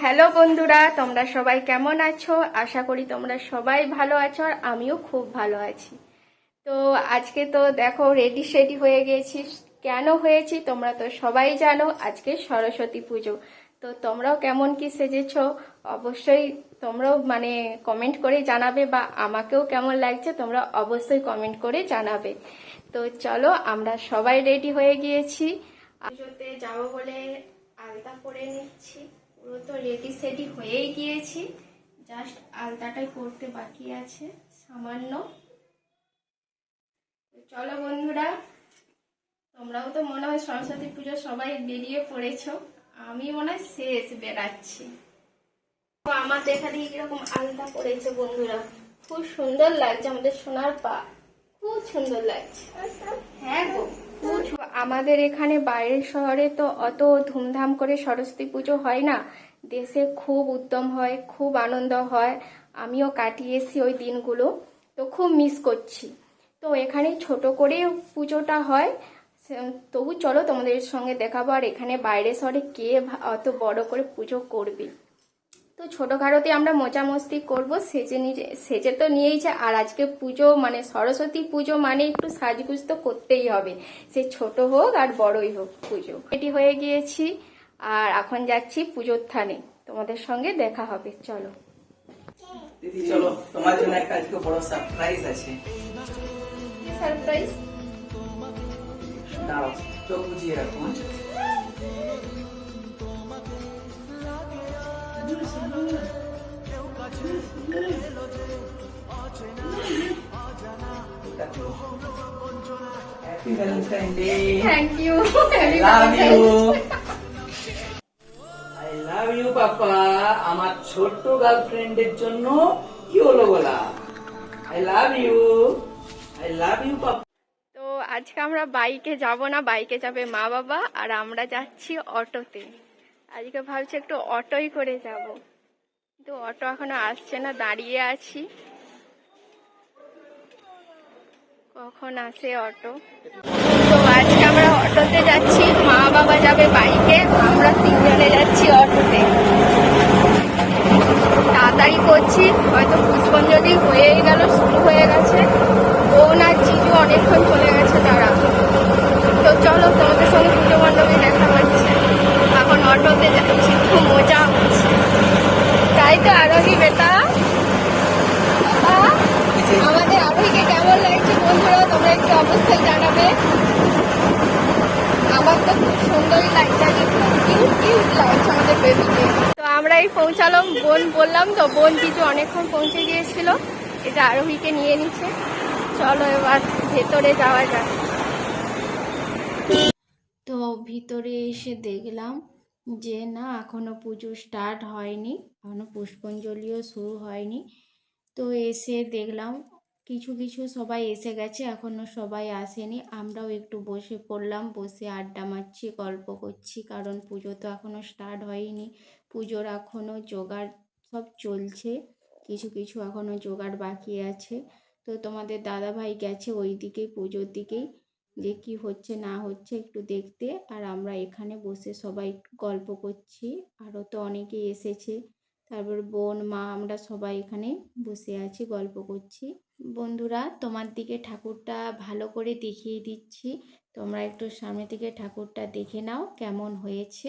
Hello বন্ধুরা, তোমরা সবাই কেমন আছো? আশা করি তোমরা সবাই ভালো আছো আর আমিও খুব ভালো আছি। তো আজকে তো দেখো রেডি সেডি হয়ে গেছি। কেন হয়েছি তোমরা তো সবাই জানো, আজকে সরস্বতী পুজো। তো তোমরাও কেমন কি সেজেছো অবশ্যই তোমরাও কমেন্ট করে জানাবে, বা আমাকেও কেমন লাগছে তোমরা অবশ্যই কমেন্ট করে জানাবে। তো চলো আমরা সবাই রেডি হয়ে গিয়েছি, পুজোতে যাবো বলে আলতা পরে নিচ্ছি। পুরো তো রেডি সেডি হয়েই গিয়েছি, জাস্ট আলতাটাই পরতে বাকি আছে সামান্য। চলো বন্ধুরা, তোমরাও তো মনে হয় সরস্বতী পুজো সবাই বেরিয়ে পড়েছো, আমি মনে হয় শেষ বেরাচ্ছি। আমার দেখা দিয়ে কিরকম আলতা পড়েছে বন্ধুরা, খুব সুন্দর লাগছে। আমাদের সোনার পা খুব সুন্দর লাগছে। হ্যাঁ গো, আমাদের এখানে বাইরের শহরে তো অত ধুমধাম করে সরস্বতী পুজো হয় না, দেশে খুব উদ্যম হয়, খুব আনন্দ হয়। আমিও কাটিয়েছি ওই দিনগুলো, তো খুব মিস করছি। তো এখানে ছোট করে পুজোটা হয়, তবু চলো তোমাদের সঙ্গে দেখাবো। আর এখানে বাইরের শহরে কে অত বড় করে পুজো করবে। তো ছোটোখাটোতে আমরা মজা মস্তি করবো, সেজে তো নিয়েইছে। আর আজকে পুজো সরস্বতী পুজো মানে একটু সাজগুজ তো করতেই হবে, সে ছোট হোক আর বড়ই হোক পুজো। এটি হয়ে গিয়েছি আর এখন যাচ্ছি পুজোর থানে, তোমাদের সঙ্গে দেখা হবে। চলো দিদি, চলো তোমার জন্য একটা আজকে বড় সারপ্রাইজ আছে। সারপ্রাইজ? দাঁড়াও, চোখ বুঝিয়ে রাখুন। Happy valentine day. Thank you. I love you. I love you papa. আমার ছোট্ট গার্লফ্রেন্ডের জন্য কি হলো বলা? I love you. I love you papa. তো আজকে আমরা বাইকে যাব না, বাইকে যাবে মা বাবা, আর আমরা যাচ্ছি অটোতে। আজকে ভাবছি একটু অটোই করে যাব, কিন্তু অটো এখনো আসছে না, দাঁড়িয়ে আছি কখন আসে অটো। তো আজকে আমরা অটোতে যাচ্ছি, মা বাবা যাবে বাইকে, আমরা তিনজনে যাচ্ছি অটোতে। তাড়াতাড়ি করছি, হয়তো পুষ্পাঞ্জলি হয়েই গেল, শুরু হয়ে গেছে। বোন আর জিজু অনেকক্ষণ চলে গেছে তারা। তো চলো তোমাদের সঙ্গে পুজো মণ্ডপে দেখা হচ্ছে। এখন অটোতে যাচ্ছি, খুব মজা হচ্ছে, তাই তো আরোহী বেটা। আমাদের আরোহীকে কেমন লাগছে বন্ধুরা তোমরা একটু অবশ্যই জানাবে। আমার তো খুব সুন্দরই লাগছে, খুব কিউট কিউট লাগছে আমাদের বেবিকে। তো আমরা এই পৌঁছালাম, বোন বললাম তো, বোন কিছু অনেকক্ষণ পৌঁছে গিয়েছিল, এটা আরোহীকে নিয়ে নিচ্ছে। চলো এবার ভেতরে যাওয়া যাক। তো ভিতরে এসে দেখলাম যে না, এখনো পুজো স্টার্ট হয়নি, এখনো পুষ্পাঞ্জলিও শুরু হয়নি। তো এসে দেখলাম কিছু কিছু সবাই এসে গেছে, এখনো সবাই আসেনি। আমরাও একটু বসে পড়লাম, বসে আড্ডা মারছি, গল্প করছি, কারণ পুজো তো এখনো স্টার্ট হয়নি। পুজোর এখনো জোগাড় সব চলছে, কিছু কিছু এখনো জোগাড় বাকি আছে। তো তোমাদের দাদাভাই গেছে ওই দিকেই, পুজোর দিকেই, যে কি হচ্ছে না হচ্ছে একটু দেখতে। আর আমরা এখানে বসে সবাই একটু গল্প করছি, আরও তো অনেকেই এসেছে। তারপর বোন, মা, আমরা সবাই এখানে বসে আছি, গল্প করছি। বন্ধুরা, তোমার দিকে ঠাকুরটা ভালো করে দেখিয়ে দিচ্ছি, তোমরা একটু সামনে থেকে ঠাকুরটা দেখে নাও কেমন হয়েছে।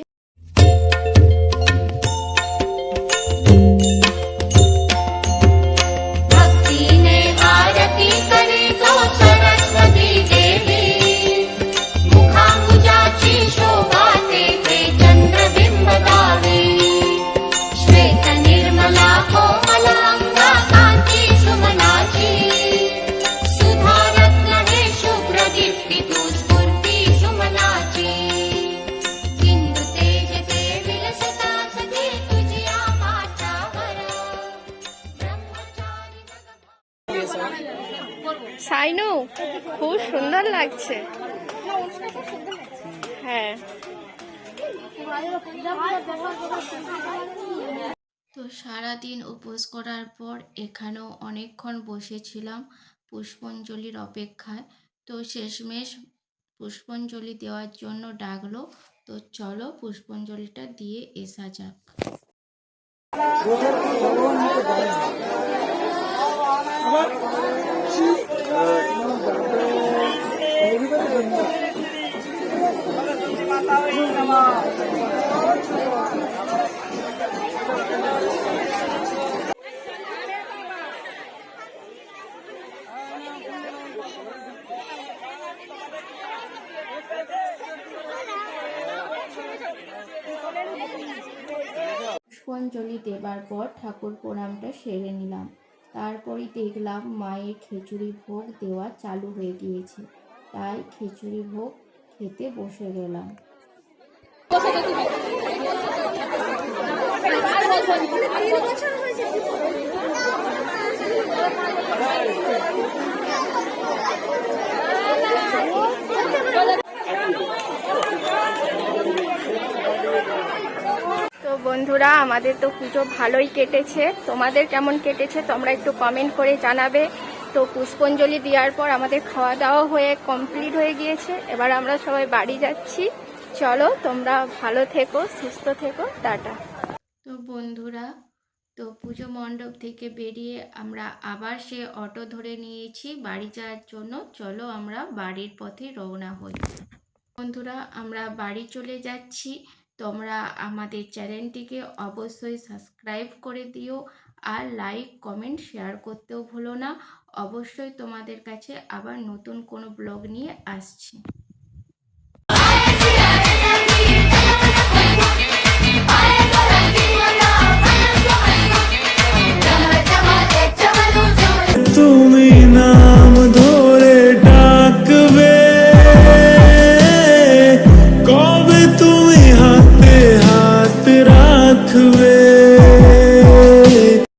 সাইনু, খুব সুন্দর লাগছে। হ্যাঁ, তো সারাদিন উপোস করার পর এখানেও অনেকক্ষণ বসেছিলাম পুষ্পাঞ্জলির অপেক্ষায়। তো শেষমেশ পুষ্পাঞ্জলি দেওয়ার জন্য ডাকলো, তো চলো পুষ্পাঞ্জলিটা দিয়ে আসা যাক। পুষ্পাঞ্জলি দেবার পর ঠাকুর প্রণামটা সেরে নিলাম। তারপরই দেখলাম মায়ের খিচুড়ি ভোগ দেওয়া চালু হয়ে গিয়েছে, তাই খিচুড়ি ভোগ খেতে বসে গেলাম। তো বন্ধুরা, আমাদের তো পুজো ভালোই কেটেছে, তোমাদের কেমন কেটেছে তোমরা একটু কমেন্ট করে জানাবে। তো পুষ্পাঞ্জলি দেওয়ার পর আমাদের খাওয়া দাওয়া হয়ে কমপ্লিট হয়ে গিয়েছে, এবার আমরা সবাই বাড়ি যাচ্ছি। চলো, তোমরা ভালো থেকো, সুস্থ থেকো, টাটা। তো বন্ধুরা, তো পুজো মণ্ডপ থেকে বেরিয়ে আমরা আবার সে অটো ধরে নিয়েছি বাড়ি যাওয়ার জন্য। চলো আমরা বাড়ির পথে রওনা হই। বন্ধুরা, আমরা বাড়ি চলে যাচ্ছি। তোমরা আমাদের চ্যানেলটিকে অবশ্যই সাবস্ক্রাইব করে দিও, আর লাইক কমেন্ট শেয়ার করতেও ভুলো না। অবশ্যই তোমাদের কাছে আবার নতুন কোনো ব্লগ নিয়ে আসছি। তুমি নাম ধরে ডাকবে, কবে তুমি হাতে হাত রাখবে।